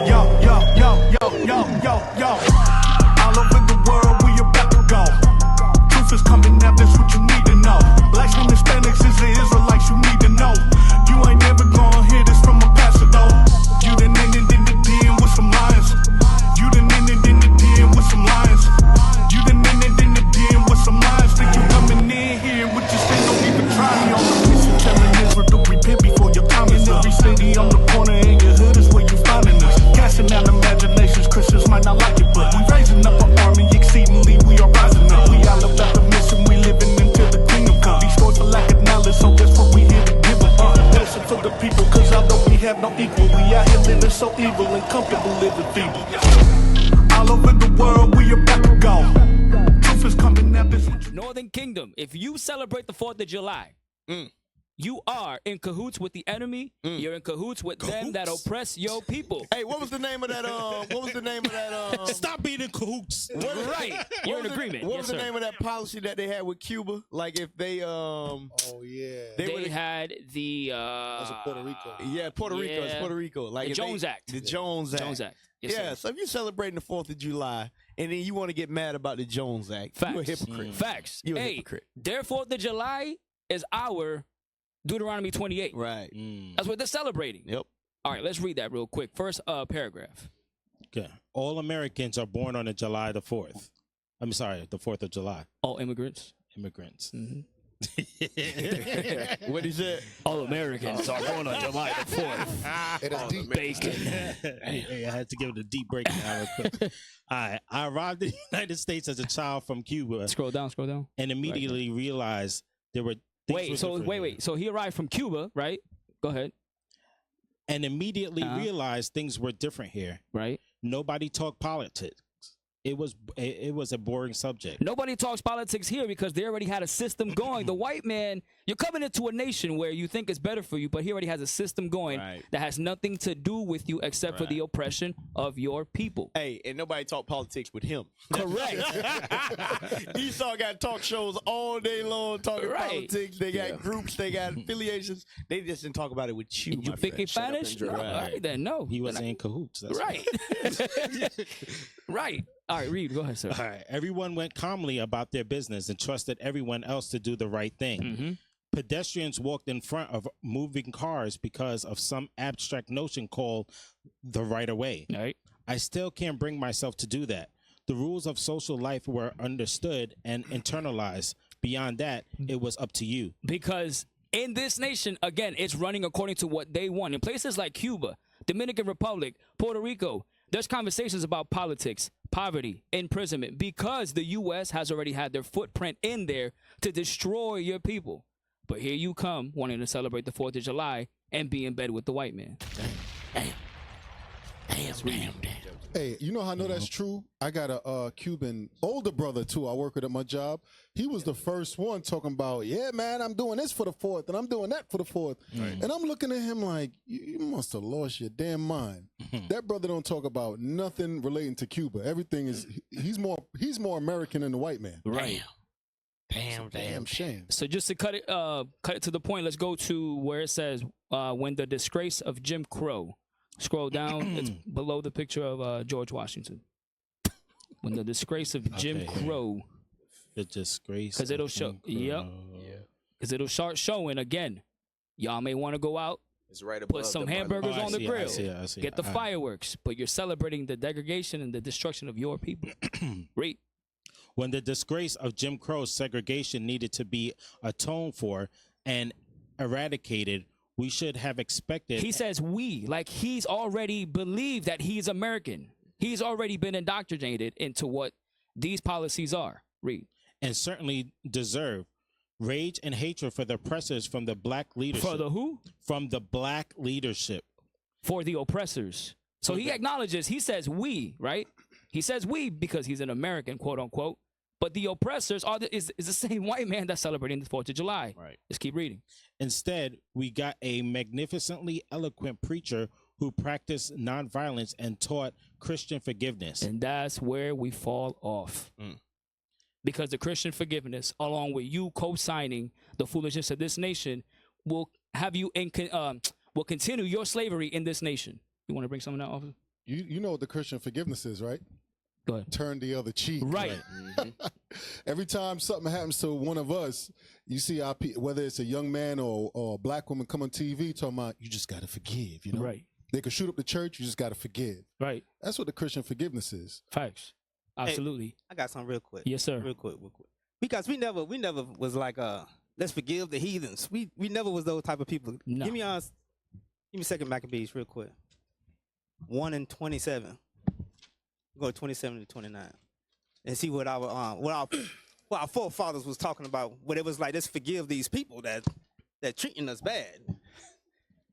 Yo, yo, yo, yo, yo, yo, yo. All over the world, we about to go. Truth is coming out, that's what you need to know. Blacks and Hispanics is the Israelites you need to know. You ain't never gonna hear this from a pastor though. You done ended in the den with some lions. You done ended in the den with some lions. You done ended in the den with some lions. Think you coming in here with your sin, don't even try me on the mission. Telling Israel to repent before your time is up. Every city on the corner in your hood is where you finding us. Casting out imaginations, Christians might not like it, but we raising up an army exceedingly, we are rising up. We all about the mission, we living until the kingdom come. Destroyed for lack of knowledge, so that's what we here to give up. Listen for the people, cause although we have no equal, we out here living so evil and comfortable living feeble. All over the world, we about to go. Truth is coming out this Northern Kingdom, if you celebrate the 4th of July, you are in cahoots with the enemy. You're in cahoots with them that oppress your people. Hey, what was the name of that? What was the name of that? Stop being in cahoots. Right, you're in agreement. What Yes, was the sir. name of that policy that they had with Cuba? Like if they Oh yeah. They had the Was it Puerto Rico? yeah, Puerto Rico. It's Yeah. Puerto Rico. Like The if they- Jones Act. The Jones Act. Jones Act. Yes, Yeah, sir. so if you're celebrating the 4th of July and then you want to get mad about the Jones Act, Facts. you're a hypocrite. Facts. You're a Hey, hypocrite. their 4th of July is our Deuteronomy 28. Right. That's what they're celebrating. Yep. All right, let's read that real quick. First paragraph. Okay. All Americans are born on July the 4th. I'm sorry, the 4th of July. All immigrants. Immigrants. What he said? All Americans are born on July the 4th. It is deep. Bacon. Hey, I had to give it a deep break now real quick. All right. I arrived in the United States as a child from Cuba Scroll down, scroll down. and immediately realized there were things were different here. Wait. So he arrived from Cuba, right? Go ahead. And immediately realized things were different here. Right. Nobody talked politics. It was a boring subject. Nobody talks politics here because they already had a system going. The white man, you're coming into a nation where you think it's better for you, but he already has a system going that has nothing to do with you except for the oppression of your people. Hey, and nobody talk politics with him. Correct. Esau got talk shows all day long talking Right. politics. They got groups, they got affiliations. They just didn't talk about it with you. You my speaking friend. Shut up Spanish? and drink. No, all right then, no. He wasn't in cahoots. That's Right. Right. All right, Reed, go ahead, sir. All right. Everyone went calmly about their business and trusted everyone else to do the right thing. Pedestrians walked in front of moving cars because of some abstract notion called the right of way. Right. I still can't bring myself to do that. The rules of social life were understood and internalized. Beyond that, it was up to you. Because in this nation, again, it's running according to what they want. In places like Cuba, Dominican Republic, Puerto Rico, there's conversations about politics, poverty, imprisonment, because the U.S. has already had their footprint in there to destroy your people. But here you come wanting to celebrate the 4th of July and be in bed with the white man. Damn. Hey, you know how I know that's true? I got a Cuban older brother too. I work with at my job. He was the first one talking about, yeah, man, I'm doing this for the 4th and I'm doing that for the 4th. And I'm looking at him like, you must have lost your damn mind. That brother don't talk about nothing relating to Cuba. Everything is he's more American than the white man. Right. Damn shame. So just to cut it to the point, let's go to where it says when the disgrace of Jim Crow. Scroll down. It's below the picture of George Washington. When the disgrace of Jim Crow. The disgrace. Because it'll show. Yep. Because it'll start showing again. Y'all may want to go out. It's right above Put some hamburgers on the grill. I see it. Get the fireworks. But you're celebrating the degradation and the destruction of your people. Read. When the disgrace of Jim Crow's segregation needed to be atoned for and eradicated, we should have expected. He says we, like he's already believed that he's American. He's already been indoctrinated into what these policies are. Read. And certainly deserve rage and hatred for the oppressors from the black leadership. For the who? From the black leadership. For the oppressors. So he acknowledges, he says we, right? He says we because he's an American, quote unquote. But the oppressors is the same white man that's celebrating the 4th of July. Right. Let's keep reading. Instead, we got a magnificently eloquent preacher who practiced nonviolence and taught Christian forgiveness. And that's where we fall off. Because the Christian forgiveness, along with you co-signing the foolishness of this nation, will have you will continue your slavery in this nation. You want to bring some of that off? You know what the Christian forgiveness is, right? Go ahead. Turn the other cheek. Right. Every time something happens to one of us, you see whether it's a young man or a black woman come on TV talking about you just got to forgive. You know, Right. They could shoot up the church. You just got to forgive. Right. That's what the Christian forgiveness is. Facts. Absolutely. I got something real quick. Yes, sir. Real quick. Because we never was like let's forgive the heathens. We never was those type of people. No. Give me 2 Maccabees real quick. 1:27. Go 27 to 29, and see what our forefathers was talking about. What it was like. Let's forgive these people that treating us bad.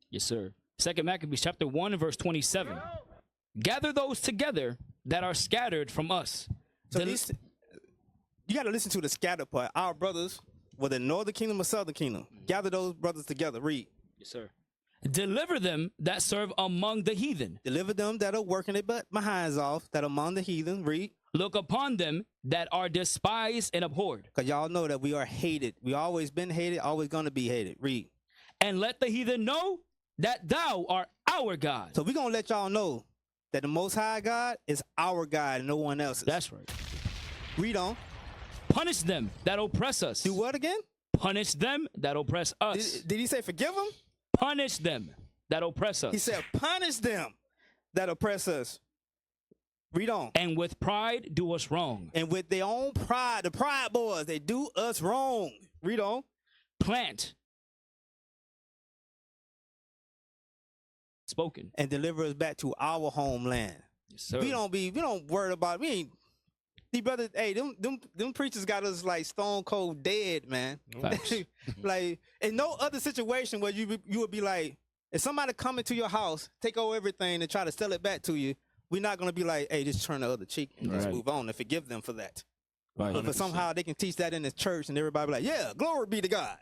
Yes, sir. 2 Maccabees chapter 1 and verse 27. Gather those together that are scattered from us. So you got to listen to the scatter part. Our brothers, whether northern kingdom or southern kingdom, gather those brothers together. Read. Yes, sir. Deliver them that serve among the heathen. Deliver them that are working their behinds off, that are among the heathen. Read. Look upon them that are despised and abhorred. Because y'all know that we are hated. We always been hated, always going to be hated. Read. And let the heathen know that thou art our God. So we're going to let y'all know that the Most High God is our God and no one else's. That's right. Read on. Punish them that oppress us. Do what again? Punish them that oppress us. Did he say forgive them? Punish them that oppress us. He said punish them that oppress us. Read on. And with pride do us wrong. And with their own pride, the pride boys, they do us wrong. Read on. Plant. Spoken. And deliver us back to our homeland. Yes, sir. We don't worry about it. We ain't. See, brother, hey, them preachers got us like stone cold dead, man. Like, in no other situation where you would be like, if somebody come into your house, take over everything and try to sell it back to you, we're not going to be like, hey, just turn the other cheek and just move on and forgive them for that. Right. But somehow they can teach that in the church and everybody be like, yeah, glory be to God.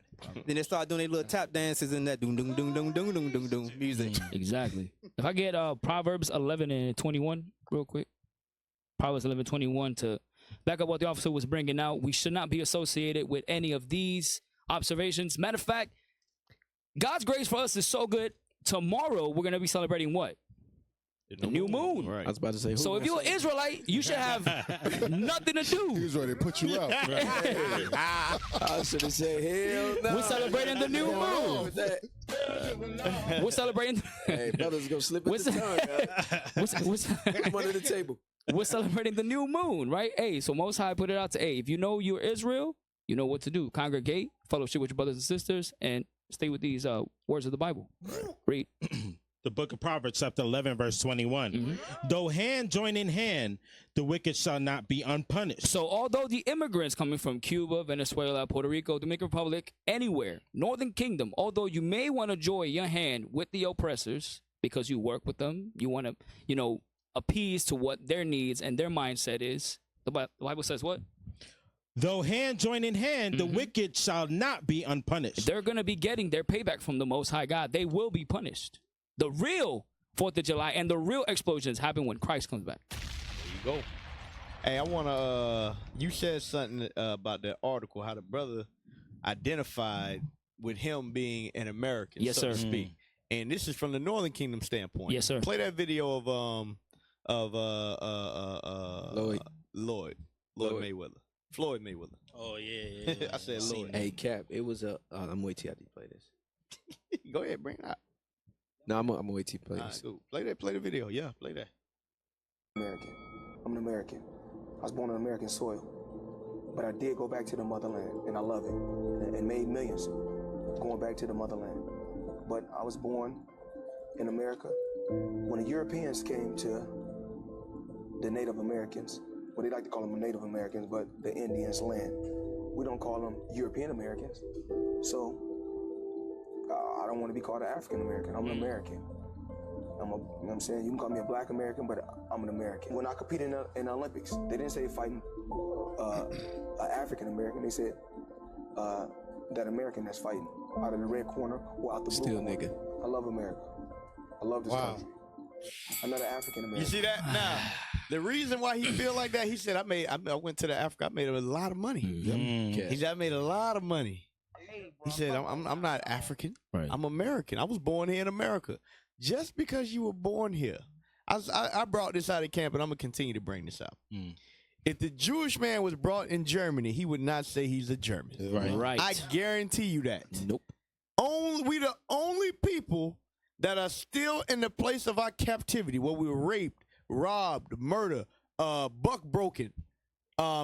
Then they start doing their little tap dances and that doom, doom, doom, doom, doom, doom, doom, doom music. Exactly. If I get Proverbs 11 and 21 real quick. Proverbs 11:21 to back up what the officer was bringing out. We should not be associated with any of these observations. Matter of fact, God's grace for us is so good. Tomorrow, we're going to be celebrating what? The new moon. Right. I was about to say. So if you're an Israelite, you should have nothing to He do. was ready to put you out. I should have said hell no. We're celebrating the new moon. We're celebrating. Hey, brothers gonna slip with the tongue. Come under the table. We're celebrating the new moon, right? Hey, so Most High put it out to, hey, if you know you're Israel, you know what to do. Congregate, fellowship with your brothers and sisters, and stay with these words of the Bible. Read. The book of Proverbs, chapter 11, verse 21. Though hand join in hand, the wicked shall not be unpunished. So although the immigrants coming from Cuba, Venezuela, Puerto Rico, Dominican Republic, anywhere, Northern Kingdom, although you may want to join your hand with the oppressors because you work with them, you want to, appease to what their needs and their mindset is. The Bible says what? Though hand join in hand, the wicked shall not be unpunished. They're going to be getting their payback from the Most High God. They will be punished. The real 4th of July and the real explosions happen when Christ comes back. There you go. Hey, I want to, you said something about that article, how the brother identified with him being an American, Yes, so to sir. speak. And this is from the Northern Kingdom standpoint. Yes, sir. Play that video of Lloyd Mayweather. Floyd Mayweather. Oh, yeah. I said Lloyd. Hey, Cap, it was a. I'm wait till you play this. Go ahead, bring it out. No, I'm gonna wait till you play All this. right, cool. Play the video. Yeah, play that. American. I'm an American. I was born on American soil. But I did go back to the motherland, and I love it. And made millions going back to the motherland. But I was born in America. When the Europeans came to the Native Americans, well, they like to call them Native Americans, but the Indians' land, we don't call them European Americans. So I don't want to be called an African American. I'm an American. You know what I'm saying? You can call me a Black American, but I'm an American. When I competed in the Olympics, they didn't say fighting an African American. They said that American that's fighting out of the red corner or out the blue Still corner. nigga. I love America. I love this country. Another African American. You see that? Now, the reason why he feel like that, he said, I went to the Africa, I made a lot of money. He said, I made a lot of money. He said, I'm not African. Right. I'm American. I was born here in America. Just because you were born here, I brought this out of camp, and I'm gonna continue to bring this out. If the Jewish man was brought in Germany, he would not say he's a German. Right. I guarantee you that. Nope. We the only people that are still in the place of our captivity, where we were raped, robbed, murdered, buck broken,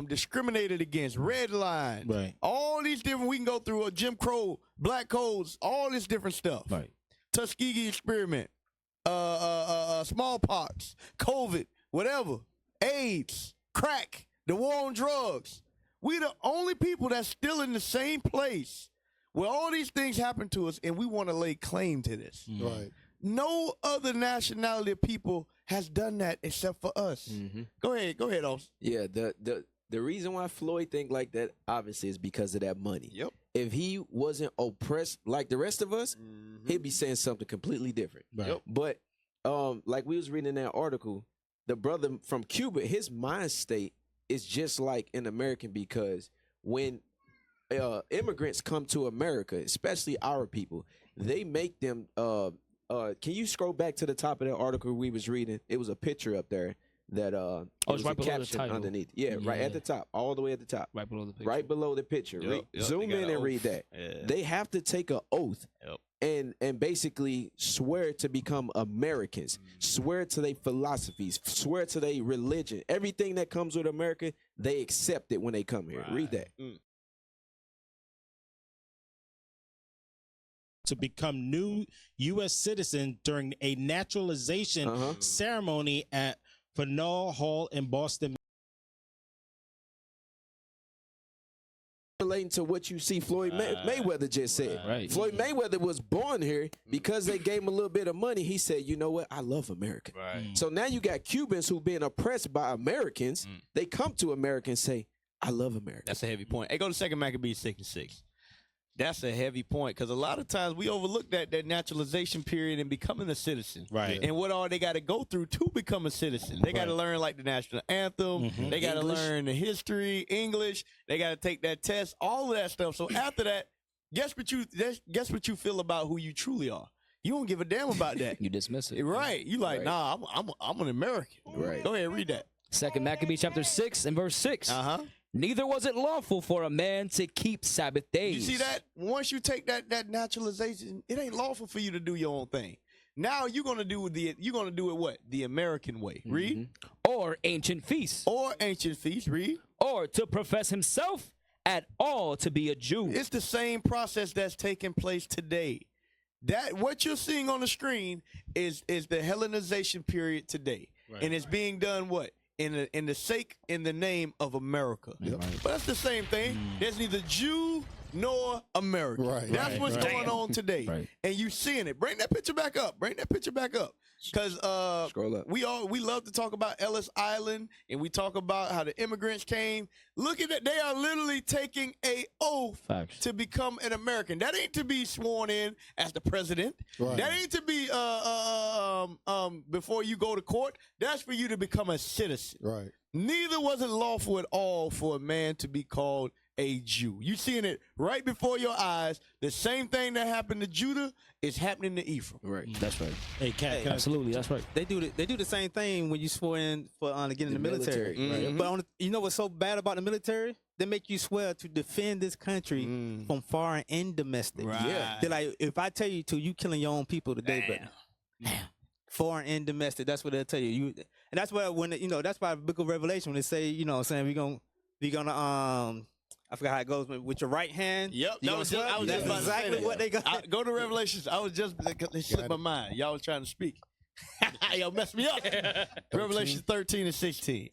discriminated against, redlined. Right. All these different, we can go through Jim Crow, black codes, all this different stuff. Right. Tuskegee experiment, smallpox, COVID, whatever, AIDS, crack, the war on drugs. We the only people that's still in the same place where all these things happen to us, and we want to lay claim to this. Right. No other nationality of people has done that except for us. Go ahead, Os. Yeah, the reason why Floyd think like that obviously is because of that money. Yep. If he wasn't oppressed like the rest of us, he'd be saying something completely different. Right. Yep. But like we was reading in that article, the brother from Cuba, his mind state is just like an American, because when immigrants come to America, especially our people, they make them can you scroll back to the top of that article we was reading? It was a picture up there that it was right a below the caption title. underneath. Yeah, right at the top, all the way at the top. Right below the picture. Right below the picture. Zoom in and read that. Yeah. They have to take an oath Yep. and basically swear to become Americans, swear to their philosophies, swear to their religion. Everything that comes with America, they accept it when they come here. Read that. To become new U.S. citizen during a naturalization ceremony at Faneuil Hall in Boston. Relating to what you see Floyd Mayweather just said. Right. Floyd Mayweather was born here because they gave him a little bit of money. He said, you know what? I love America. Right. So now you got Cubans who being oppressed by Americans. They come to America and say, I love America. That's a heavy point. Hey, go to 2 Maccabees 6:6. That's a heavy point, because a lot of times we overlook that naturalization period and becoming a citizen. Right. And what all they got to go through to become a citizen. They got to learn like the national anthem. They got to learn the history, English. They got to take that test, all of that stuff. So after that, guess what you feel about who you truly are. You don't give a damn about that. You dismiss it. Right. You like, nah, I'm an American. Right. Go ahead, read that. 2 Maccabees chapter 6 and verse 6. Neither was it lawful for a man to keep Sabbath days. You see that? Once you take that naturalization, it ain't lawful for you to do your own thing. Now you're gonna do it what? The American way. Read. Or ancient feasts. Or ancient feasts. Read. Or to profess himself at all to be a Jew. It's the same process that's taking place today. That what you're seeing on the screen is the Hellenization period today, and it's being done what? In the name of America. But that's the same thing. There's neither Jew nor American. That's what's going on today. And you seeing it. Bring that picture back up. Because we love to talk about Ellis Island, and we talk about how the immigrants came. Look at that. They are literally taking a oath to become an American. That ain't to be sworn in as the president. That ain't to be before you go to court. That's for you to become a citizen. Neither was it lawful at all for a man to be called a Jew. You seeing it right before your eyes. The same thing that happened to Judah is happening to Ephraim. That's right. Hey, Cat, Absolutely, that's right. They do the same thing when you swore in for to get in the military. But you know what's so bad about the military? They make you swear to defend this country from foreign and domestic. Yeah. They're like, if I tell you to, you killing your own people today, but foreign and domestic, that's what they'll tell you. And that's why that's why the Book of Revelation when they say, saying we're gonna I forgot how it goes with your right hand. Yep, that's exactly what they got. Go to Revelations. They slipped my mind. Y'all was trying to speak. Y'all messed me up. Revelation 13 and 16.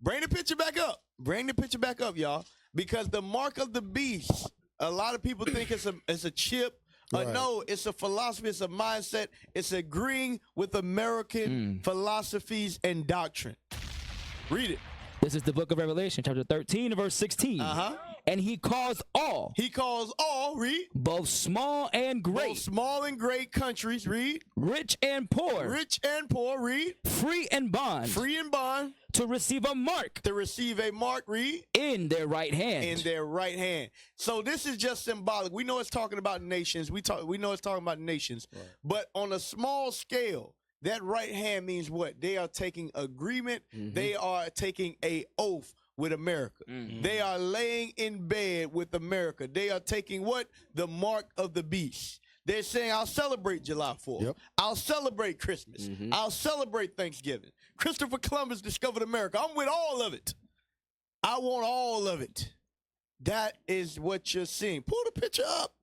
Bring the picture back up. Y'all. Because the mark of the beast, a lot of people think it's a chip. No, it's a philosophy, it's a mindset. It's agreeing with American philosophies and doctrine. Read it. This is the book of Revelation, chapter 13, verse 16. And he calls all. Read. Both small and great. Both small and great countries, read. Rich and poor. Read. Free and bond. To receive a mark. Read. In their right hand. So this is just symbolic. We know it's talking about nations. We know it's talking about nations. But on a small scale, That right hand means what? They are taking agreement. They are taking a oath with America. They are laying in bed with America. They are taking what? The mark of the beast. They're saying, I'll celebrate July 4th. Yep. I'll celebrate Christmas. I'll celebrate Thanksgiving. Christopher Columbus discovered America. I'm with all of it. I want all of it. That is what you're seeing. Pull the picture up.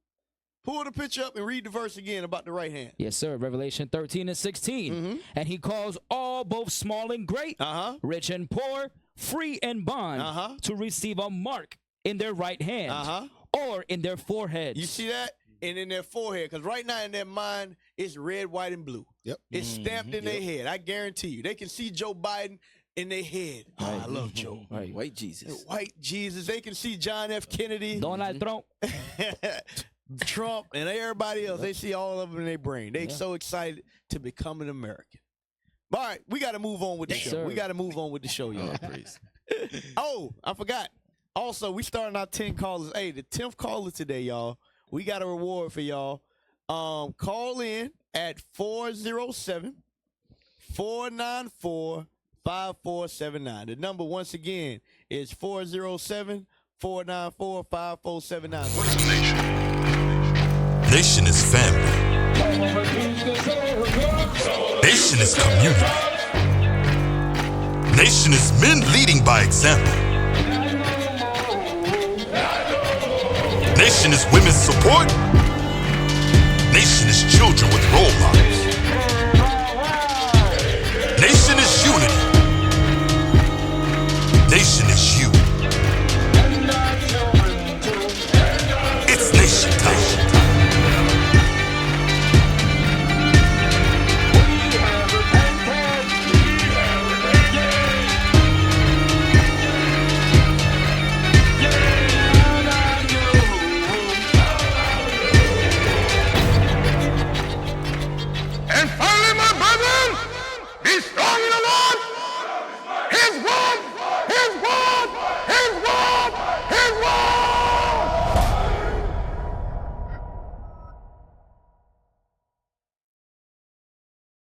Pull the picture up and read the verse again about the right hand. Yes, sir. Revelation 13:16. And he calls all, both small and great, rich and poor, free and bond, to receive a mark in their right hand or in their forehead. You see that? And in their forehead, because right now in their mind, it's red, white, and blue. Yep. It's stamped in their head. I guarantee you. They can see Joe Biden in their head. Oh, I love Joe. White Jesus. White Jesus. They can see John F. Kennedy. Donald Trump. Trump and everybody else. They see all of them in their brain. They so excited to become an American. All right, we got to move on with the show. sir. We got to move on with the show, y'all. Oh, I forgot. Also, we starting our 10 callers. Hey, the 10th caller today, y'all. We got a reward for y'all. Call in at 407-494-5479. The number, once again, is 407-494-5479. What is a nation? Nation is family. Nation is community. Nation is men leading by example. Nation is women's support. Nation is children with role models. Nation is unity. Nation is you. It's nation time. And finally, my brethren, be strong in the Lord. His word